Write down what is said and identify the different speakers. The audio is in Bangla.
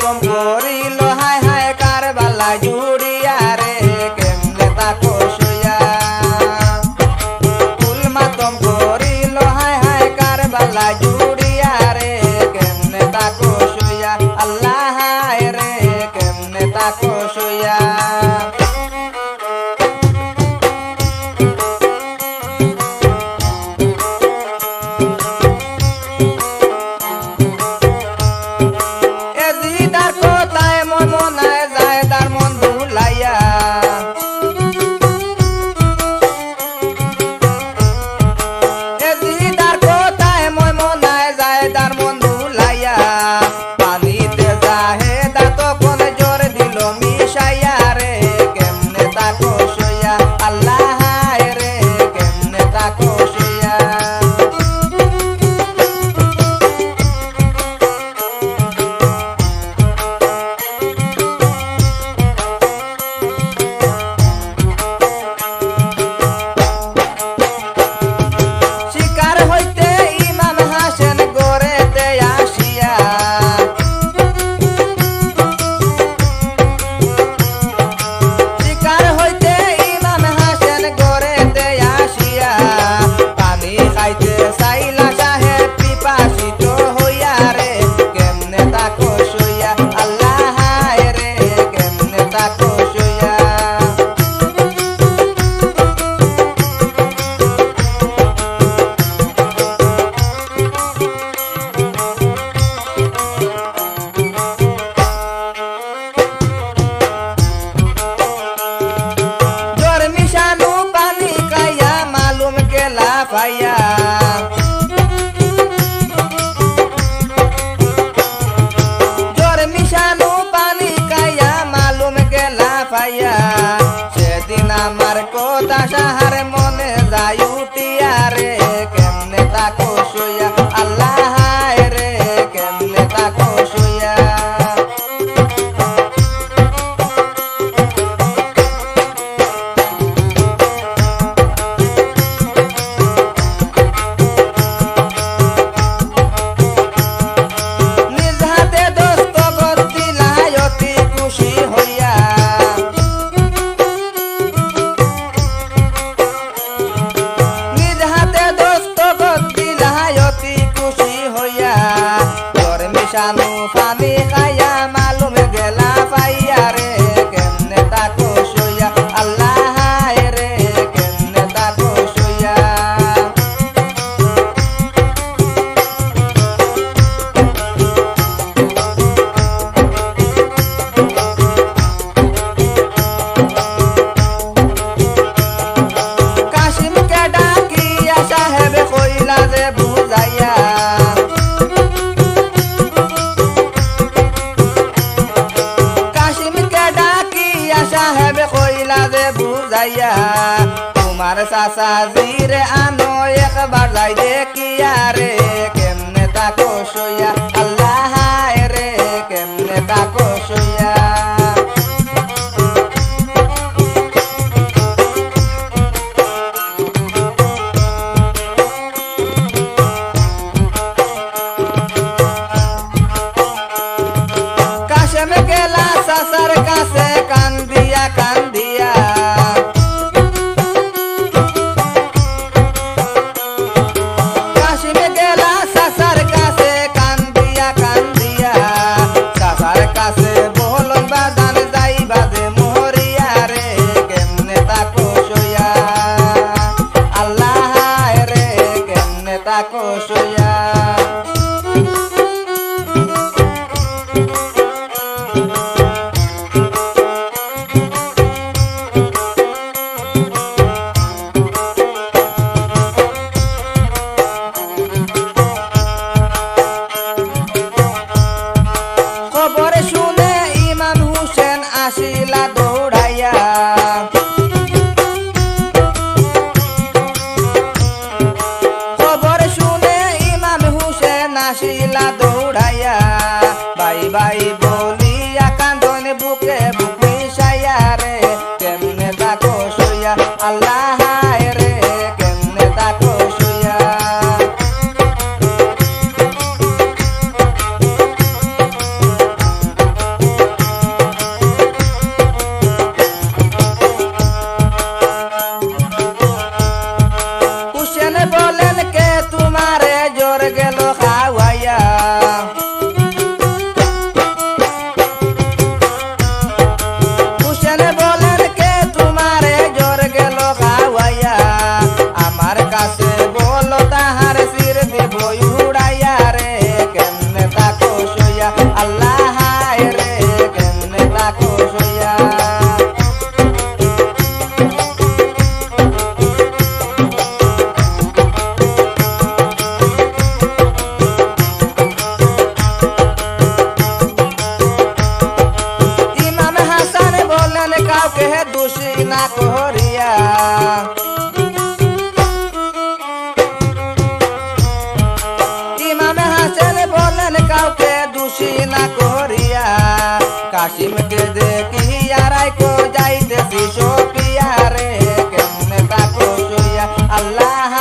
Speaker 1: মাতম করিল হায় হায় কারবালা জুড়িয়া রে কেমনে তাকো শুইয়া ফুল মাতম করিল হায় হায় কারবালা জুড়িয়া রে কেমনে তাকো শুইয়া আল্লাহ হায় রে কেমনে তাকো শুইয়া জোর মিশানো পানি কাইয়া মালুম গেলা পাইয়া সেদিন আমার কথা সাহার মনে যায় উঠিয়া রে কেমনে তাকো শুইয়া আল্লাহ হায় রে কেমনে তাকো শুইয়া মিশানো পানি খাইয়া মালুম গেলা পাইয়া রে কেমনে তাকো শুইয়া আল্লাহ হায় রে কেমনে তাকো শুইয়া কাশিমকে ডাকিয়া সাহেব কইলা যে বুঝাইয়া সাহেব কইলা যে বুঝাইয়া তোমার চাচা জিরে আনো একবার যাই দেখিয়া রে কেমনে তাকো শুইয়া আল্লাহ হায় রে কেমনে তাকো শুইয়া কাশেম গেলা চাচার কাছে কান্দিয়া কান্দিয়া কাশিম গেলা চাচার কাছে কান্দিয়া কান্দিয়া চাচার কাছে বলন বাজান যাই বাজে মরিয়া রে কেমনে তাকো শুইয়া আল্লাহ হায় রে কেমনে তাকো শুইয়া খবর শুনে ইমাম হুসেন আসিলা দৌড়াইয়া খবর শুনে ইমাম হুসেন আসিলা দৌড়াইয়া বাই বাই বলিয়া কান্দন বুকে বুক মিশাইয়া রে কেমনে তাকো শুইয়া আল্লাহ হায় রে কেমনে তাকো শুইয়া করিয়া কাশিমকে দেখিয়া রাইকো যাইতেছি সোপিয়া রে কেমনে তাকো শুইয়া আল্লাহ